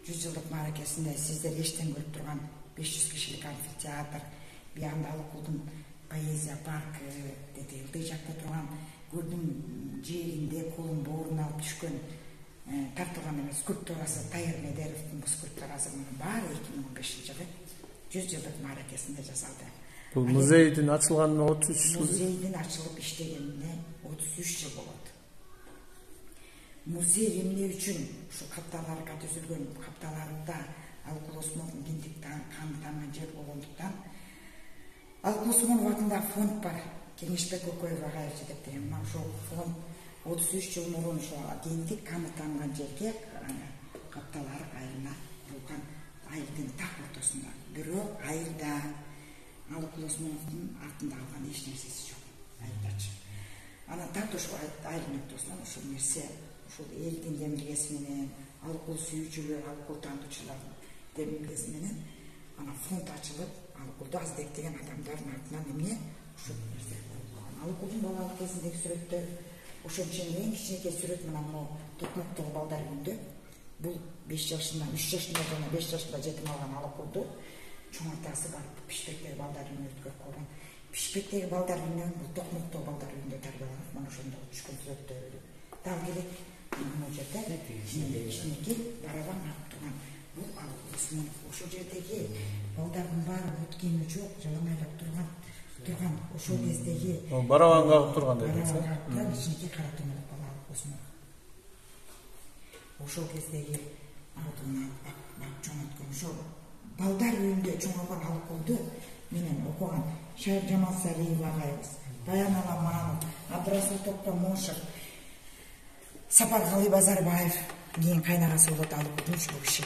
100 жылдык мааракесинде сиздер эчтен көрүп турган 500 кишилик амфитеатр, биягында Алыкулдун поэзия паркы, деди ылдый жакта турган көлдүн жээлинде колун бооруна алып түшкөн тартылган эмес скульптурасы Тайыр Медеровдун бул скульптурасы баары 2015-жылы 100 жылдык мааракесинде жасалды. Бул музейдин ачылганына 33 жыл. Музейдин ачылып иштегенине 33 жыл болот. Музей эмне үчүн ушу капталарга түзүлгөн капталарында Алыкул Осмоновдун кинтик каны тамган жер болгондуктан Алыкул Осмонов атындагы фонд бар. Кеңешбек Көкөев агай жетектеген ошол фонд 33 жыл мурун ошол кинтик каны тамган жерге капталар айылына курган, айылдын так ортосунда. Бирок айылда Алыкул Осмоновдун атында алган эч нерсеси жок. Айылдачы. Анан так ошол айылдын ортосунан ушул нерсе, ушул элдин демилгеси менен, Алыкул сүйүүчүлөр, Алыкул таануучулардын демилгеси менен анан фонд ачылып, Алыкулду аздектеген адамдардын атынан эмне ушул нерсе болгон. Алыкулдун балалык кезиндеги сүрөттөр, ошончо эң кичинекей сүрөт менен могу Токмоктогу балдар үйүндө. Бул 5 жашында, 3 жашында жана 5 жашында жетим алган Алыкулду чоң атасы барып Пишпектеги балдар үйүнө өткөрүп койгон. Пишпектеги балдар үйүнөн бул Токмоктогу балдар үйүндө тарбияланып, мына ошондо түшкөн сүрөттөр. Дагы келет бул жерде кичинекей барабан алып турган бул Алыкул Осмонов. Ошол жердеги балдардын баары бут кийими жок, жалаңайлап турган ошол кездеги барабан кагып турган дедиңиз. Кичинекей кара томолок бала Алыкул Осмонов. Ошол кездеги алдына бак чоңойткон ошол балдар үйүндө чоңойгон Алыкулду менен окуган Шайыр Жамалсалиев агайыбыз, Баян Аламанов, Абдрасул Токмошев, Сапар Базарбаев кийин кайнагасы болот Алыкулдун ушул киши.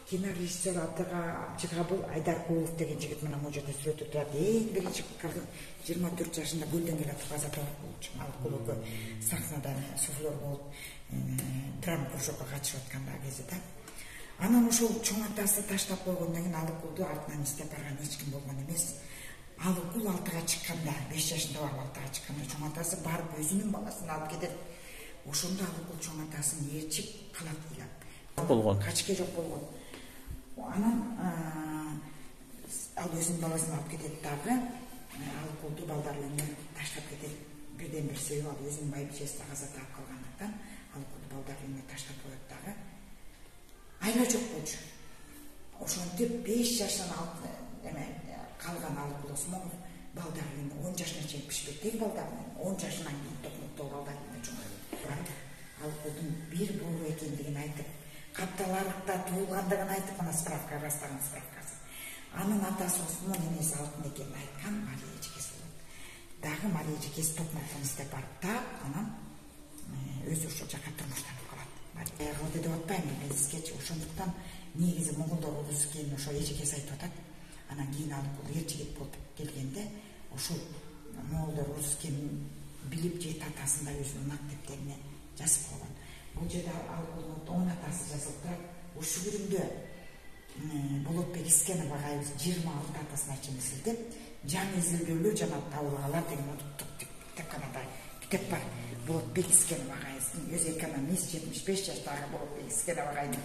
Кинорежиссер Абдыгабыл Айдаркулов деген жигит мына могу жерде сүрөтү турат. Эң биринчи 24 жашында көлдөн келип каза тауып болчу. Алыкул экөө сахнада суфлер болуп, драма кружокко катышып аткандагы кезде да. Анан ошол чоң атасы таштап койгондон кийин Алыкулду артынан издеп барган эч ким болгон эмес. Алыкул 6-га чыкканда, 5 жашында барып 6-га чыкканда чоң атасы барып өзүнүн баласын алып кетет. Ошондо Алыкул чоң атасын ээрчип калат деген. Болгон. Качке жок болгон. Анан ал өзүнүн баласын алып кетет дагы. Алыкулду балдар үйүнө таштап кетет. Бирден бир себеп ал өзүнүн байбичеси каза таап калгандыктан Алыкулду балдар үйүнө таштап коет дагы. Айла жок болчу. Ошентип 5 жаштан калган Алыкул Осмонов балдар үйүнө 10 жашына чейин Пишпектеги балдар менен 10 жашынан кийин Токмоктогу балдар үйүнө чоңойду. Алыкулдун бир боору экендигин айтып, капталарда туулгандыгын айтып, ана справка растаган справкасы. Анын атасы Осмон, энеси Алтын экенин айткан Мария эжекеси болот. Дагы Мария эжекеси Токмоктон издеп барып таап, анан өзү ошол жака турмуштанып калат. Калды деп атпайм бизнескечи, ошондуктан негизи монголдор урус экенин ошо эжекеси айтып атат. Анан кийин Алыкул эр жигит болуп келгенде, ошол монголдор урус экенин билип же атасында өзүнүн ат дептерине жазып койгон. Бул жерде Алыкулдун 10 атасы жазылып турат. Ушул күндө Болотбек Искенов агайыбыз 26 атасына чейин изилдеп, жан изилдөөлөр жана табылгалар деген китепканада китеп бар. Болотбек Искенов агайыбыздын өзү экономист, 75 жаштагы Болотбек Искенов агайдын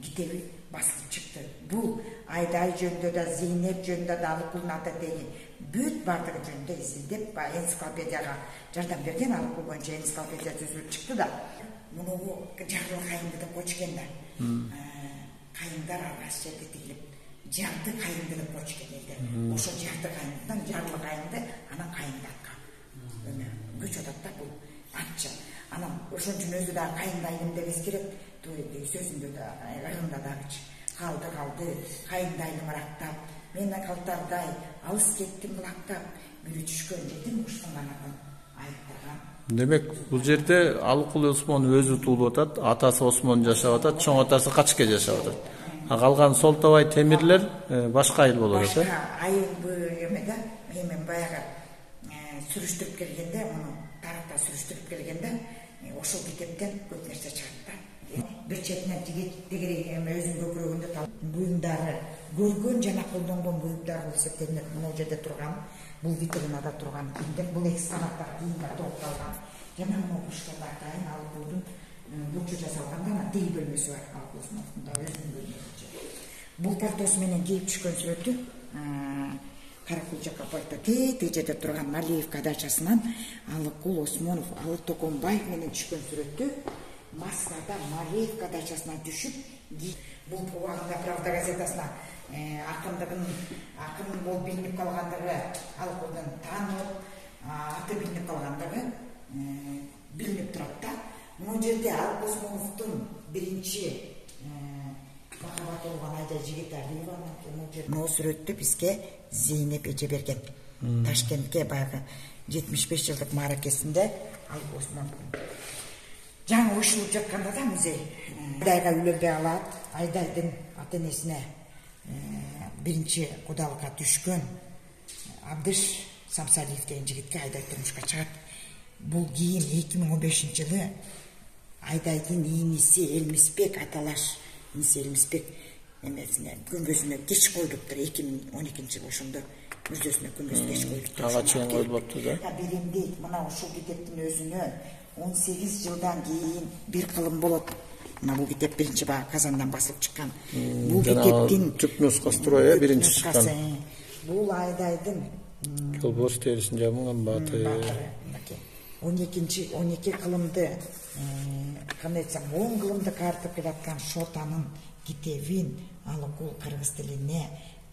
китеби басылып чыкты. Бул Айдай жөнүндө да, Зейнеп жөнүндө да, Алыкулдун ата тени бүт бардыгы жөнүндө изилдеп, энциклопедияга жардам берген. Алыкул боюнча энциклопедия түзүлүп чыкты да. Муну жарлы кайынды деп койчу экен да. Кайындар арасы жерде тигилип, жарды кайынды деп койчу экен элдер. Ошо жарды кайындан жарлы кайынды, анан кайынды атка. Күч атат да бул атчы. Анан ошон үчүн өзү да кайындайым деп эскерет. Сөзүндө да, ырында дагычы. Калды, кайындайым арактап, мен калтардай, алыс кеттим булактап, бүрү түшкөн жетим куштун айыптаган. Демек, бул жерде Алыкул Осмон өзү туулуп атат, атасы Осмон жашап атат, чоң атасы Качке жашап атат. Калган Солтабай Темирлер башка айыл болот, э? Башка айыл эмеде, мен баягы сүрүштүрүп келгенде, муну тарыхта сүрүштүрүп келгенде, ошол китептен көп нерсе чыгат да. Бир четинен тигири өзүнүн көкүрөгүндө буюмдары, көргөн жана колдонгон буюмдар болуп эсептелет. Мына жерде турган, бул витринада турган кийимдер, бул экспонаттар кийимдер топталган. Жана мына куштарда атайын Алыкулдун бурчу жасалганда ана дил бөлмөсү бар Алыкул Осмоновдун да өзүнүн бөлмөсү. Бул пальтосу менен кийип түшкөн сүрөтү Каракул жакка пальто тетиги жерде турган Малиевка дачасынан Алыкул Осмонов, Алы Токонбаев менен түшкөн сүрөтү Москвада Малиевка дачасынан түшүп, бул убагында Правда газетасына акын болуп билинип калгандыгы, Алыкулдун таанылып, аты билинип калгандыгы билинип турат да. Мына жерде Алыкул Осмоновдун биринчи махабат болгон Айдай Жигиталиеванын могу сүрөттү бизге Зейнеп эже берген. Ташкентке баягы 75 жылдык мааракесинде Алыкул Осмонов жаңы ошулуп жатканда да музей Айдайга үйлөнбөй алат. Айдайдын ата энесине биринчи кудалыкка түшкөн Абдыш Самсалиев деген жигитке Айдай турмушка чыгат. Бул кийин 2015-жылы Айдайдын ийниси Элмисбек аталаш иниси Элмисбек эмесине күмбөзүнө кеч коюлуптур. 2012-жылы ошондо мүрзөсүнө күмбөз кеч коюлуптур. Ага чейин коюлуптур да. Берем дейт, мына ушул китептин өзүнө 18 жылдан кийин бир кылым болот. Мына бул китеп биринчи баягы Казандан басылып чыккан. Бул китептин түп нускасы турбайбы, биринчи чыккан. Бул Айдайдын Кылбос терисин жамылган баатыры. 12 кылымды кандай айтсам 10 кылымды картып келаткан Шотанын китебин Алыкул кыргыз тилине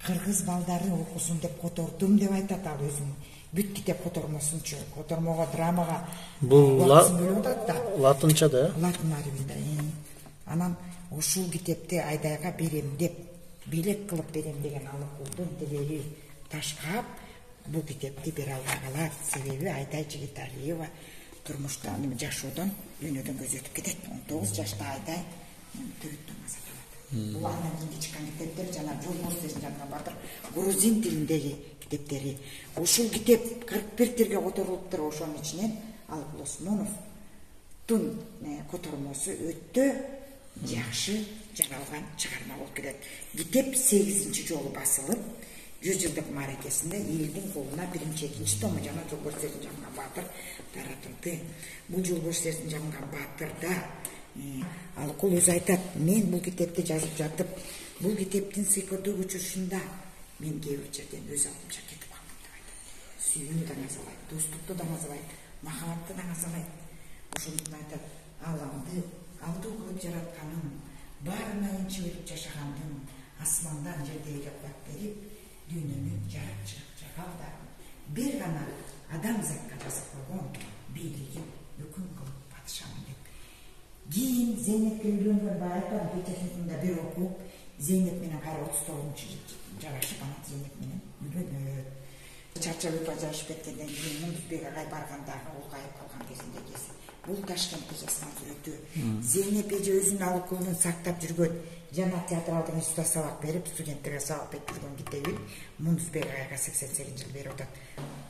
кыргыз балдары окусун деп котордум деп айтат ал өзүнүн. Бүт китеп котормосунчу, котормого, драмага бул бөлүп атат да. Латынча да? Латын арабинде. Анан ушул китепти Айдайга берем деп, белек кылып берем деген Алыкулдун тилеги ташкап, бул китепти бере албай калат. Себеби Айдай Жигиталиева турмушта жашоодон дүйнөдөн көз өтүп кетет. 19 жашта Айдай төрөттөн каза калат. Бул андан кийинки чыккан китептер жана жолборс жана батыр грузин тилиндеги китептери. Ушул китеп 41 тилге которулуптур. Ошонун ичинен Алыкул Осмоновдун котормосу өтө жакшы жаралган чыгарма болуп келет. Китеп 8-чи жолу басылып, 100 жылдык мааракесинде элдин колуна 1-2 тому жана жолборс жамган баатыр таратылды. Бул жолборс жамган баатырда Алыкул өзү айтат, мен бул китепти жазып жатып, бул китептин сыйкырдуу көчүрүшүндө мен кээ бир жерден өз алдымча кетип калдым деп айтат. Сүйүүнү да назалайт, достукту да назалайт, махабатты да назалайт. Ошондуктан айтат, аламды алдуу кылып жаратканын, баарына энчи өлүп жашагандын, асмандан жердеги кубат берип, дүйнөнү жарап жагабдагын бир гана адамзатка жазып койгон бийлигин өкүм кылып батышамын деп. Кийин Зейнепке үйлөнгөн баягы Петехникумда бир окуп, Зейнеп менен кайра 39-жылы жарашып, анан Зейнеп менен үйлөнөт. Чарчап өкпө жашып кеткенден кийин Мундузбек агай баргандагы улгайып калган кезиндеги бул Ташкентте жазган сүрөтү. Зейнеп эже өзүнүн Алыкулдун сактап жүргөн жана театралдык институтта сабак берип, студенттерге сабак берип жүргөн китебин Мундузбек агайга 88-жылы берип атат.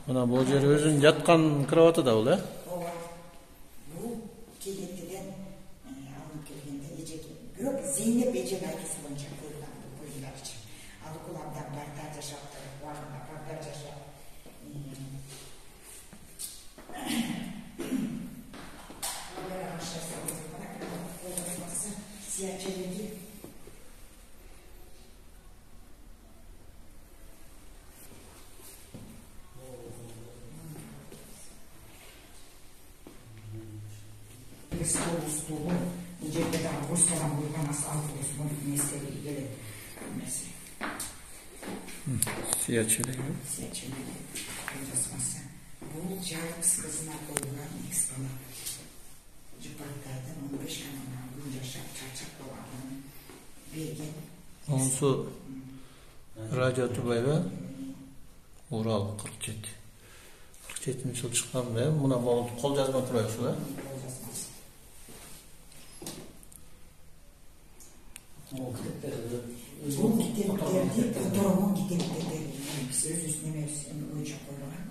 Мына бул жер өзүнүн жаткан кроваты да бул, Ооба. Бул келгенден алынып келгенде эжеге. Бирок Зейнеп эженин айтуусу боюнча коюлган. Алыкул абдан барда жашап, убагында барда жашап. Столу, жерде дагы Рустам койгон Алыкул Осмоновдун эстелиги келет. Сия челеги. Бул жалгыз кызына коюлган экспонат. Жыпартайдын 15 күн жашап чарчап калганын берген. Онсу Радио Тубайга Урал 47. 47-жылы чыккан, мына кол жазма турбайбы ушул, Бул китептерди которгон китептерди өзүнүн эмеси боюнча коюлган.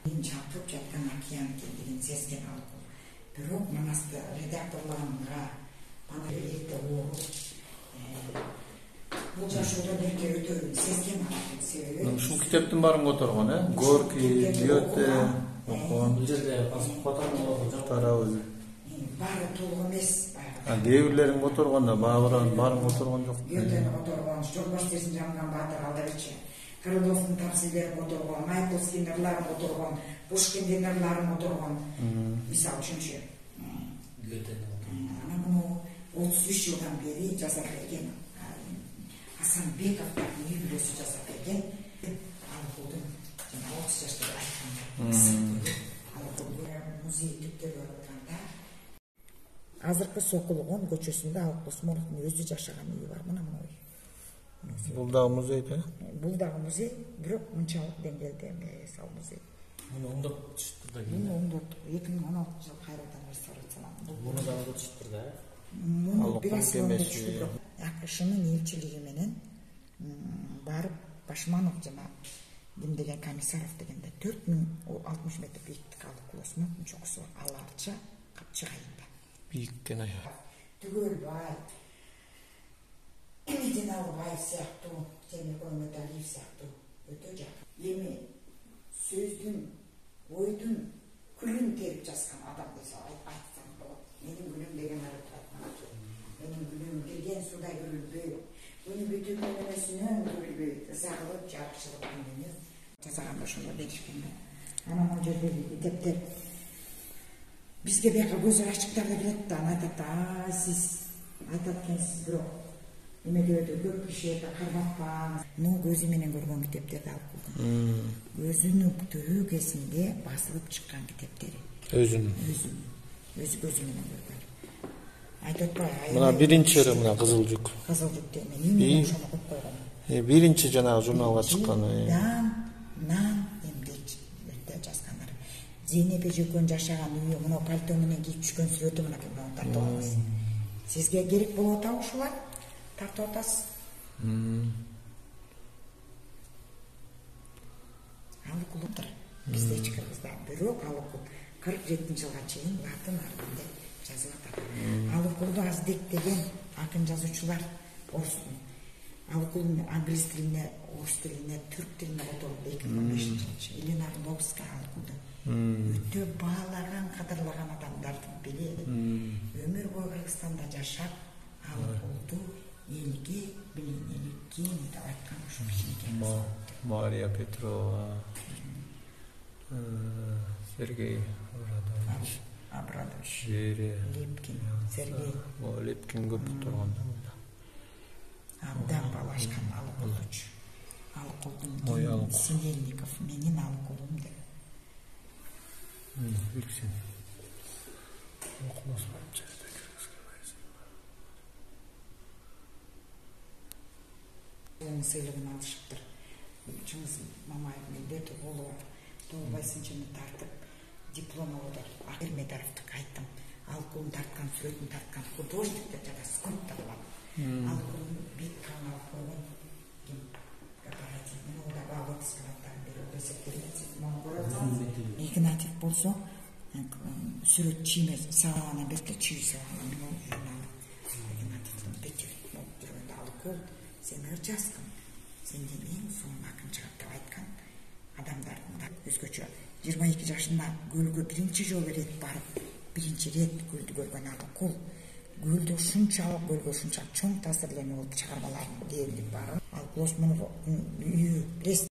Мен чалкып жаткан океан экендигин сезген Алыкул. Бирок манасты редакторлорунга аны эрте ооруп, бул жашоодо бирге өтөөрүн сезген себеби. Ушул китептин баарын которгон, Горький, Гёте, окуган. Бул жерде басып которгон тарабы. Баары толук эмес, Кээ бирлерин которгондо баарын которгон жок. Герден которгон, Жолбаш Терсин Жамган Баатыр Алдабичи, Крыловдун таксилерин которгон, Маяковскийдин ырларын которгон, Пушкиндин ырларын которгон. Мисалы үчүнчү. Ана муну 33 жылдан бери жаза берген Асанбековдун үй бүлөсү жаза берген. Алыкулдун 30 жаштагы айткан. Алыкулдун музей түптөр барганда азыркы Сокулгон көчөсүндө Алык Осмоновдун өзү жашаган үйү бар. Мына үй. Бул дагы музей да? Бул дагы музей, бирок мынчалык деңгээлде эмес ал музей. Муну оңдоп түшүптүр да. Муну оңдоп 2016 жылы кайрадан реставрацияланды. Муну дагы түшүптүр да. Муну бир аз оңдоп түштү, бирок АКШнын элчилиги менен барып Башманов жана ким деген Комиссаров дегенде 4060 метр бийиктик Алык Осмоновдун чокусу аларча капчыгайында. Бийиктен аяк. Түгөлбай, Мединалбай сыяктуу, Темирбек Өмөталиев сыяктуу өтө жакын. Эми сөздүн, ойдун күлүн терип жазган адам десе айтсам болот. Менин күлүм деген менин күлүм келген судай күлүлбөй, күнү бүтүнүн өнөсүнөн күлбөй, ызагылып жаркырып күнүнү жазганда ошондой беришкен. Анан ал жердеги китептер бизге бияка көз ачыктарда келет да, айтат, сиз айтат экенсиз, бирок эмеде өтө көп киши карматпаңыз. Муну көзү менен көргөн китептерди алып келдим. Өзүнүн түбү кезинде басылып чыккан китептери. Өзү көзү менен көргөн. Айтып атпайбы? Мына биринчири мына Кызыл жүк. Кызыл жүк деме. Мен ошону коюп койгом. Биринчи жанагы журналга чыккан. Нан эмде жазгандар. Зейнеп эжекөн жашаган үйү, мына пальто менен кийип түшкөн сүрөтү мына тартып алабыз. Сизге керек болуп атабы ушулар? Тартып атасыз. Алыкулдар бизде эч кыргыздар, бирок Алыкул 47-жылга чейин латын арабында жазып атат. Алыкулду аздектеген акын жазуучулар Алыкулдун англис тилине, орус тилине, түрк тилине которуп 2005-жылы Елена Арновская Алыкулду өтө баалаган, кадырлаган адамдардын бири. Өмүр бою Кыргызстанда жашап, Алыкулду элге билинеликке деп айткан ушул кичинекей. Мария Петрова, Сергей Абрадович, Липкин, Сергей Липкин көп турганда. Абдан балашкан Алыкулчу. Алыкулдун Синельников менин Алыкулум деп. Билсин. Окумас болчу. Сыйлыгын алышыптыр. Чыңгыз Мамаевдин бети болу бар. Толбай сынчыны тартып, диплом алды. Ахмедовдук айттым. Алыкулдун тарткан сүрөтүн тарткан художник деп жада скульптор бар. Алыкулдун бет калын алып койгон корпоратив. Муну да багып скалаттарын берип эсептелет. Игнатьев болсо сүрөт чийме сабагына бетке чүй сабагына журнал. Игнатьевдин бети болуп жүргөндө Алыкул сен ырчаскын, сенден эң сонун акын чыгат деп айткан адамдардын да өзгөчө 22 жашында көлгө биринчи жолу барып, биринчи рет көлдү көргөн Алыкул. Көлдө ушунчалык чоң таасирленүү болуп чыгармаларын дээрлик бар. Алык Осмоновдун үйү